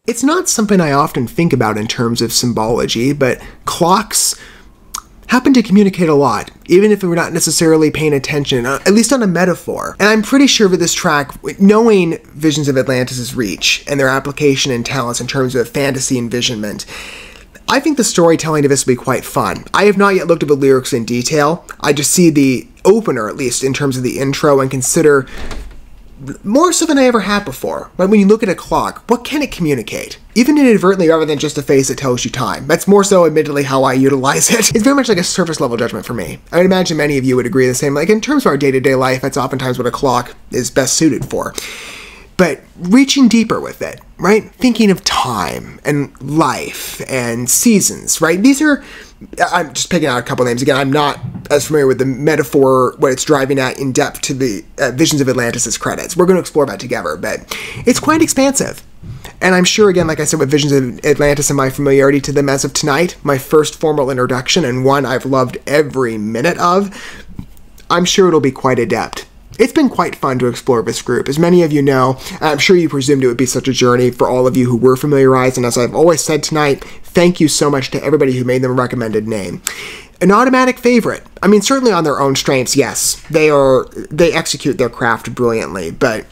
It's not something I often think about in terms of symbology, but clocks happen to communicate a lot, even if we're not necessarily paying attention, at least on a metaphor. And I'm pretty sure with this track, knowing Visions of Atlantis' reach and their application and talents in terms of fantasy envisionment, I think the storytelling of this will be quite fun. I have not yet looked at the lyrics in detail. I just see the opener, at least in terms of the intro, and consider more so than I ever have before. But when you look at a clock, what can it communicate? Even inadvertently, rather than just a face that tells you time. That's more so, admittedly, how I utilize it. It's very much like a surface level judgment for me. I would imagine many of you would agree the same. Like, in terms of our day-to-day life, that's oftentimes what a clock is best suited for. But reaching deeper with it, right? Thinking of time and life and seasons, right? These are, I'm just picking out a couple names. Again, I'm not as familiar with the metaphor, what it's driving at in depth to the Visions of Atlantis' credits. We're going to explore that together, but it's quite expansive. And I'm sure, again, like I said, with Visions of Atlantis and my familiarity to them as of tonight, my first formal introduction and one I've loved every minute of, I'm sure it'll be quite adept. It's been quite fun to explore this group. As many of you know, I'm sure you presumed it would be such a journey for all of you who were familiarized, and as I've always said tonight, thank you so much to everybody who made them a recommended name. An automatic favorite. I mean, certainly on their own strengths, yes. They execute their craft brilliantly, but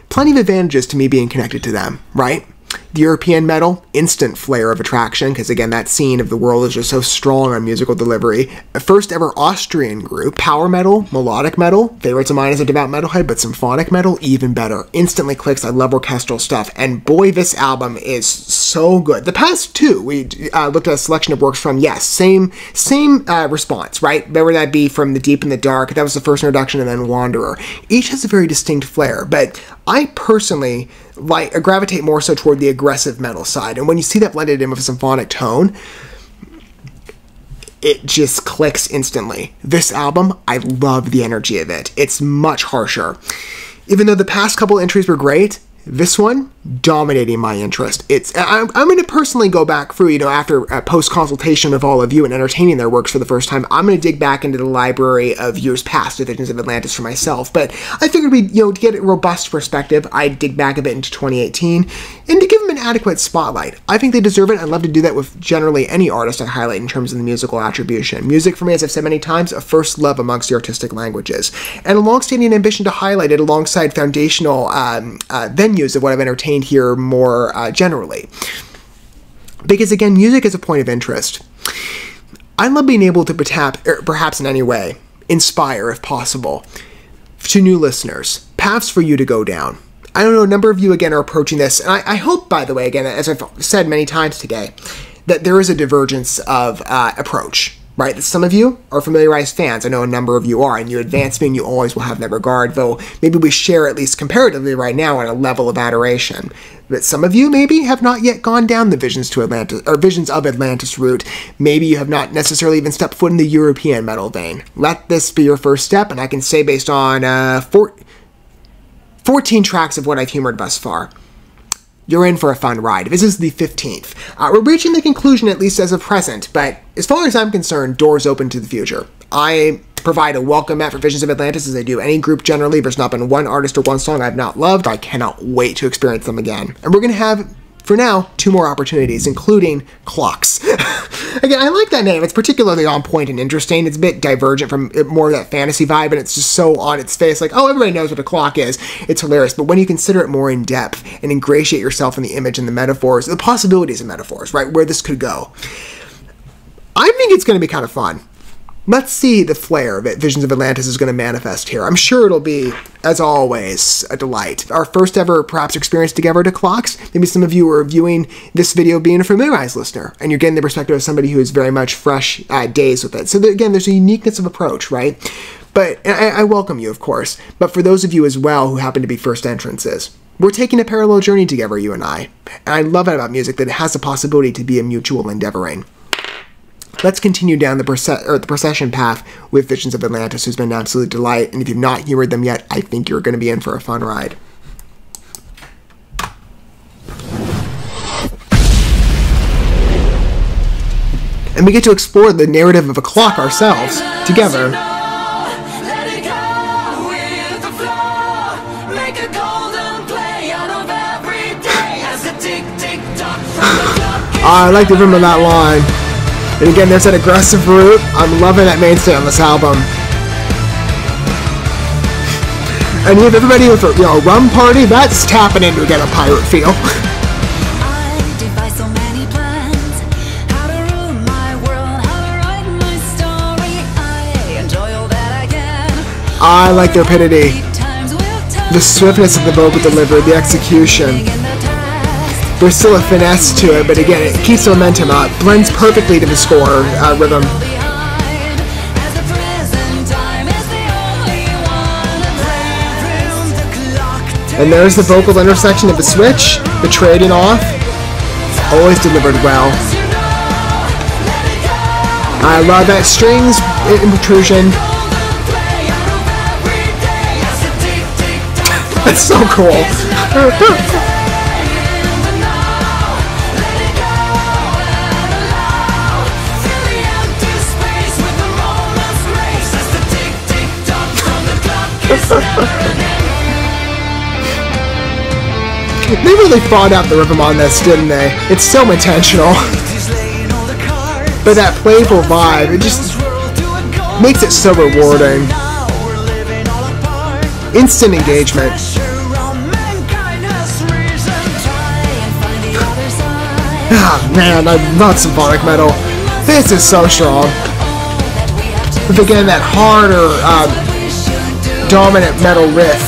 plenty of advantages to me being connected to them, right? The European metal, instant flare of attraction, because again, that scene of the world is just so strong on musical delivery. A first ever Austrian group, power metal, melodic metal, favorites of mine as a devout metalhead, but symphonic metal, even better. Instantly clicks, I love orchestral stuff, and boy, this album is so good. The past two, we looked at a selection of works from, yes, same response, right? Whether that be from The Deep and the Dark, that was the first introduction, and then Wanderer. Each has a very distinct flair, but I personally gravitate more so toward the aggressive metal side, and when you see that blended in with a symphonic tone, it just clicks instantly. This album, I love the energy of it. It's much harsher. Even though the past couple entries were great, this one, dominating my interest. I'm going to personally go back through, after a post-consultation with all of you and entertaining their works for the first time, I'm going to dig back into the library of years past of Visions of Atlantis for myself. But I figured to get a robust perspective, I'd dig back a bit into 2018, and to give them an adequate spotlight. I think they deserve it. I'd love to do that with generally any artist I highlight in terms of the musical attribution. Music, for me, as I've said many times, a first love amongst the artistic languages, and a long-standing ambition to highlight it alongside foundational venues of what I've entertained here more generally. Because again, music is a point of interest. I love being able to perhaps in any way inspire, if possible, to new listeners, paths for you to go down. I don't know, a number of you again are approaching this, and I hope, by the way, again, as I've said many times today, that there is a divergence of approach. Right, that some of you are familiarized fans. I know a number of you are, and you advance me, and you always will have that regard, though maybe we share, at least comparatively right now, on a level of adoration. But some of you maybe have not yet gone down the Visions of Atlantis route. Maybe you have not necessarily even stepped foot in the European metal vein. Let this be your first step, and I can say based on 14 tracks of what I've humored thus far, you're in for a fun ride. This is the 15th. We're reaching the conclusion, at least as of present, but as far as I'm concerned, doors open to the future. I provide a welcome mat for Visions of Atlantis, as I do any group generally. There's not been one artist or one song I've not loved. I cannot wait to experience them again. And we're going to have, for now, 2 more opportunities, including CLOCKS. Again, I like that name. It's particularly on point and interesting. It's a bit divergent from more of that fantasy vibe, and it's just so on its face, like, oh, everybody knows what a clock is. It's hilarious. But when you consider it more in depth and ingratiate yourself in the image and the metaphors, the possibilities of metaphors, right, where this could go, I think it's going to be kind of fun. Let's see the flair that Visions of Atlantis is going to manifest here. I'm sure it'll be, as always, a delight. Our first ever, perhaps, experience together to CLOCKS. Maybe some of you are viewing this video being a familiarized listener, and you're getting the perspective of somebody who is very much fresh days with it. So again, there's a uniqueness of approach, right? But I welcome you, of course. But for those of you as well who happen to be first entrances, we're taking a parallel journey together, you and I. And I love it about music, that it has the possibility to be a mutual endeavoring. Let's continue down the procession path with Visions of Atlantis, who's been an absolute delight, and if you've not humored them yet, I think you're going to be in for a fun ride. And we get to explore the narrative of a clock ourselves, together. Let it go with the flow, make a call. I like the rhythm of that line. And again, there's that aggressive root. I'm loving that mainstay on this album. And you have everybody with a rum party, that's tapping in to get a pirate feel. I devise so many plans, how to ruin my world, how to write my story. I enjoy all that I can. I like the rapidity, the swiftness of the vocal delivery, the execution. There's still a finesse to it, but again, it keeps the momentum up, blends perfectly to the score rhythm. And there's the vocal intersection of the switch, the trading off, always delivered well. I love that strings intrusion. That's so cool. They really thought out the rhythm on this, didn't they? It's so intentional. But that playful vibe, it just makes it so rewarding. Instant engagement. Ah, man, I love symphonic metal. This is so strong. But again, that harder, dominant metal riff.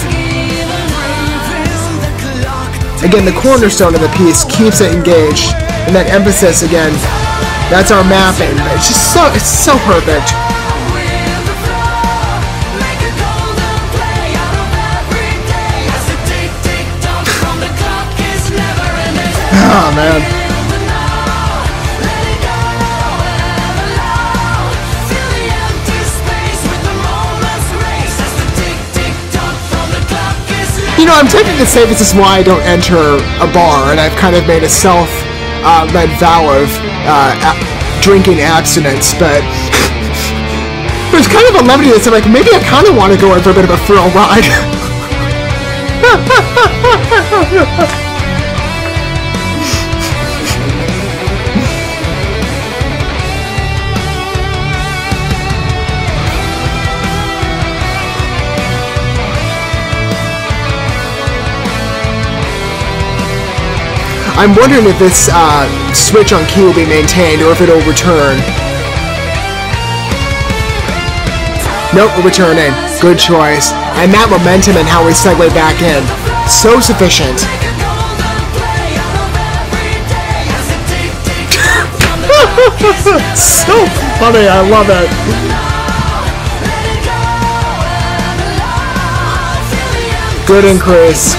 Again, the cornerstone of the piece keeps it engaged, and that emphasis again, that's our mapping. It's just so perfect. Oh man. I'm tempted to say this is why I don't enter a bar, and I've kind of made a self-led vow of drinking abstinence, but there's kind of a levity that's like, maybe I kind of want to go in for a bit of a thrill ride. I'm wondering if this switch on key will be maintained or if it'll return. Nope, we're returning. Good choice. And that momentum and how we segue back in. So sufficient. So funny, I love it. Good increase.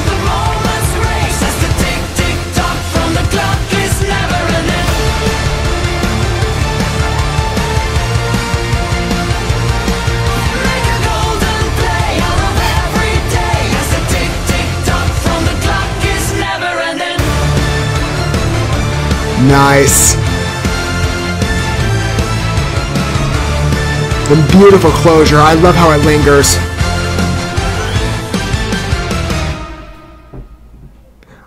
Nice. And beautiful closure. I love how it lingers.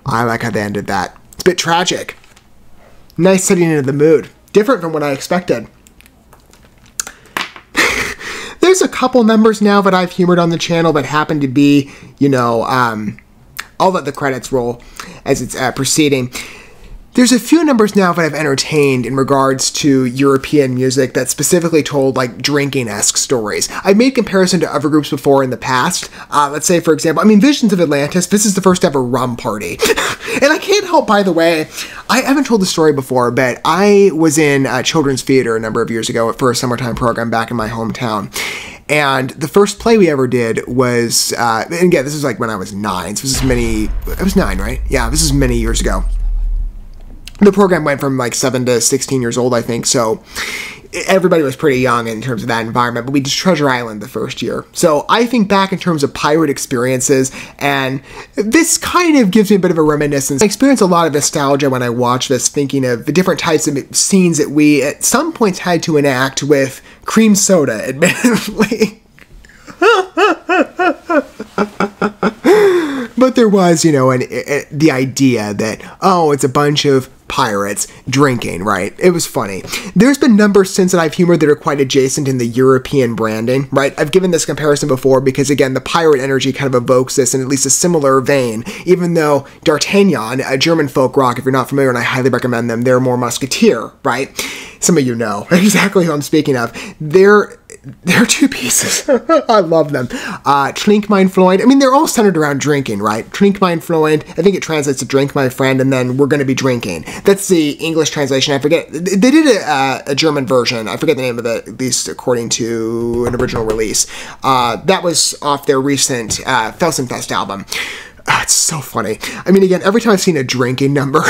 I like how they ended that. It's a bit tragic. Nice setting into the mood. Different from what I expected. There's a couple numbers now that I've humored on the channel that happen to be, I'll let the credits roll as it's proceeding. There's a few numbers now that I've entertained in regards to European music that specifically told, like, drinking-esque stories. I've made comparison to other groups before in the past. Let's say, for example, Visions of Atlantis, this is the first ever rum party. And I can't help, by the way, I haven't told the story before, but I was in children's theater a number of years ago for a summertime program back in my hometown. And the first play we ever did was, and again, this is like when I was 9, so this is I was 9, right? Yeah, this is many years ago. The program went from like 7 to 16 years old, I think, so everybody was pretty young in terms of that environment, but we did Treasure Island the first year. So I think back in terms of pirate experiences, and this kind of gives me a bit of a reminiscence. I experience a lot of nostalgia when I watch this, thinking of the different types of scenes that we at some points had to enact with cream soda, admittedly. But there was, you know, the idea that, oh, it's a bunch of pirates drinking, right? It was funny. There's been numbers since that I've humored that are quite adjacent in the European branding, right? I've given this comparison before because, again, the pirate energy kind of evokes this in at least a similar vein, even though D'Artagnan, a German folk rock, if you're not familiar, and I highly recommend them, they're more musketeer, right? Some of you know exactly who I'm speaking of. They're two pieces. I love them. Trink mein Freund. I mean, they're all centered around drinking, right? Trink mein Freund. I think it translates to drink my friend, and then we're going to be drinking. That's the English translation. I forget. They did a German version. I forget the name of it, at least according to an original release. That was off their recent Felsenfest album. It's so funny. I mean, again, every time I've seen a drinking number...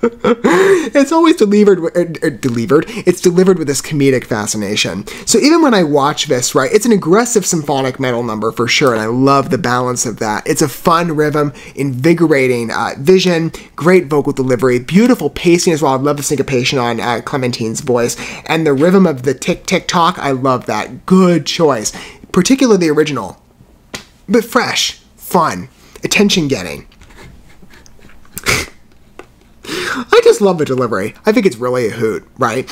it's always delivered with this comedic fascination. So even when I watch this, right, it's an aggressive symphonic metal number for sure, and I love the balance of that. It's a fun rhythm, invigorating vision, great vocal delivery, beautiful pacing as well. I love the syncopation on Clementine's voice, and the rhythm of the tick-tick-tock, I love that. Good choice. Particularly the original. But fresh, fun, attention-getting. I just love the delivery. I think it's really a hoot, right?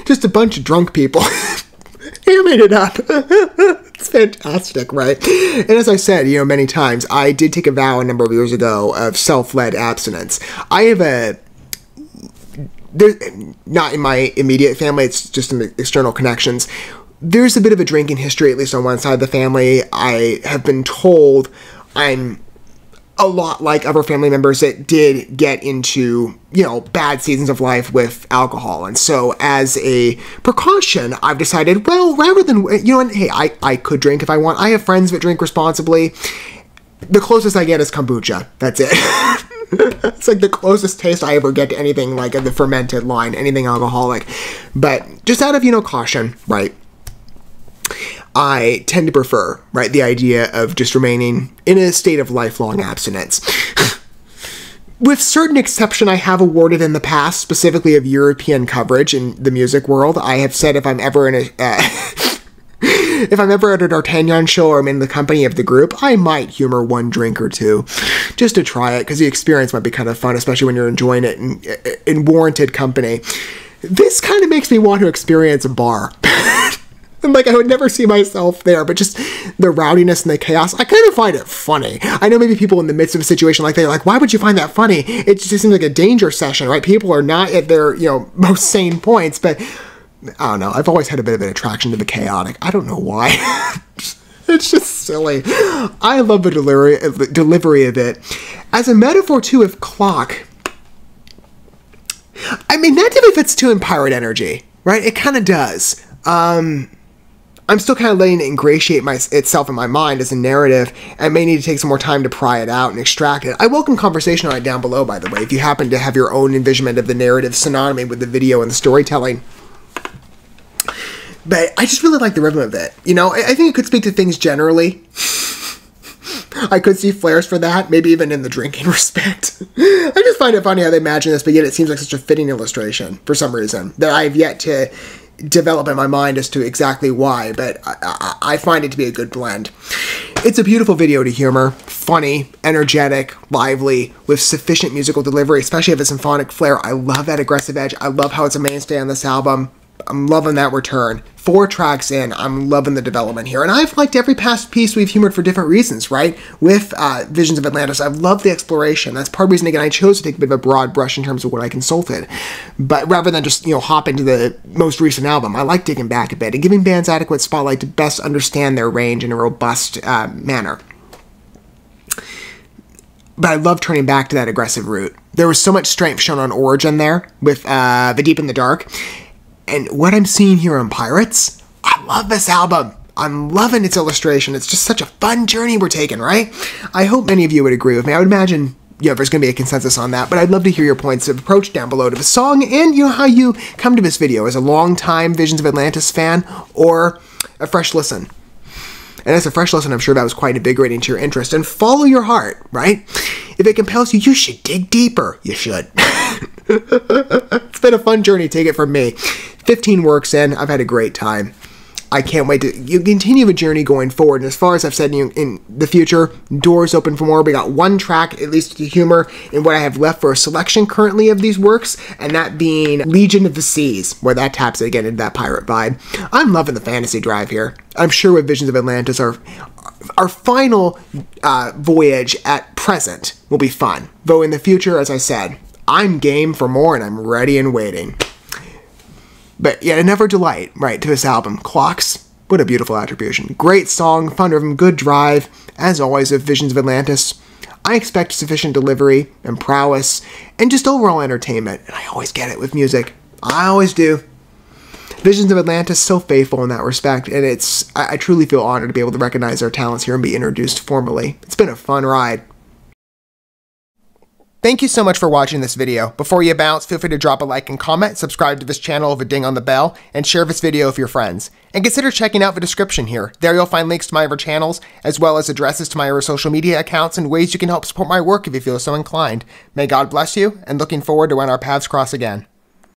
Just a bunch of drunk people hamming it up. It's fantastic, right? And as I said, you know, many times, I did take a vow a number of years ago of self-led abstinence. I have not in my immediate family, it's just in external connections. There's a bit of a drinking history, at least on one side of the family. I have been told I'm a lot like other family members that did get into, you know, bad seasons of life with alcohol. And so as a precaution, I've decided, well, rather than, you know, and hey, I could drink if I want. I have friends that drink responsibly. The closest I get is kombucha. That's it. It's like the closest taste I ever get to anything like the fermented line, anything alcoholic. But just out of, you know, caution, right? I tend to prefer, right, the idea of just remaining in a state of lifelong abstinence. With certain exception, I have awarded in the past, specifically of European coverage in the music world. I have said if I'm ever in a... if I'm ever at a D'Artagnan show or I'm in the company of the group, I might humor one drink or two, just to try it, because the experience might be kind of fun, especially when you're enjoying it in warranted company. This kind of makes me want to experience a bar. And like, I would never see myself there, but just the rowdiness and the chaos, I kind of find it funny. I know maybe people in the midst of a situation like that are like, why would you find that funny? It just seems like a danger session, right? People are not at their, you know, most sane points, but I don't know. I've always had a bit of an attraction to the chaotic. I don't know why. It's just silly. I love the delivery of it. As a metaphor, too, of clock, I mean, that to me fits, too, in pirate energy, right? It kind of does. I'm still kind of letting it ingratiate itself in my mind as a narrative. I may need to take some more time to pry it out and extract it. I welcome conversation on it down below, by the way, if you happen to have your own envisionment of the narrative synonymy with the video and the storytelling. But I just really like the rhythm of it. You know, I think it could speak to things generally. I could see flares for that, maybe even in the drinking respect. I just find it funny how they imagine this, but yet it seems like such a fitting illustration for some reason that I've yet to develop in my mind as to exactly why, but I find it to be a good blend. It's a beautiful video to humor, funny, energetic, lively, with sufficient musical delivery, especially if a symphonic flair. I love that aggressive edge. I love how it's a mainstay on this album. I'm loving that return. 4 tracks in, I'm loving the development here. And I've liked every past piece we've humored for different reasons, right? With Visions of Atlantis, I've loved the exploration. That's part of the reason, again, I chose to take a bit of a broad brush in terms of what I consulted. But rather than just, you know, hop into the most recent album, I like digging back a bit and giving bands adequate spotlight to best understand their range in a robust manner. But I love turning back to that aggressive route. There was so much strength shown on Origin there with The Deep in the Dark. And what I'm seeing here on Pirates, I love this album. I'm loving its illustration. It's just such a fun journey we're taking, right? I hope many of you would agree with me. I would imagine, you know, there's going to be a consensus on that, but I'd love to hear your points of approach down below to the song and, you know, how you come to this video as a long-time Visions of Atlantis fan or a fresh listen. And as a fresh listen, I'm sure that was quite invigorating to your interest. And follow your heart, right? If it compels you, you should dig deeper. You should. It's been a fun journey, take it from me. 15 works in, I've had a great time. I can't wait to continue a journey going forward. And as far as I've said in the future, doors open for more. We got one track, at least to humor, in what I have left for a selection currently of these works, and that being Legion of the Seas, where that taps again into that pirate vibe. I'm loving the fantasy drive here. I'm sure with Visions of Atlantis, our final voyage at present will be fun. Though in the future, as I said, I'm game for more and I'm ready and waiting. But yeah, never delight, right, to this album. CLOCKS, what a beautiful attribution. Great song, fun rhythm, good drive. As always with Visions of Atlantis, I expect sufficient delivery and prowess and just overall entertainment. And I always get it with music. I always do. Visions of Atlantis, so faithful in that respect, and I truly feel honored to be able to recognize their talents here and be introduced formally. It's been a fun ride. Thank you so much for watching this video. Before you bounce, feel free to drop a like and comment, subscribe to this channel with a ding on the bell, and share this video with your friends. And consider checking out the description here. There you'll find links to my other channels, as well as addresses to my other social media accounts and ways you can help support my work if you feel so inclined. May God bless you, and looking forward to when our paths cross again.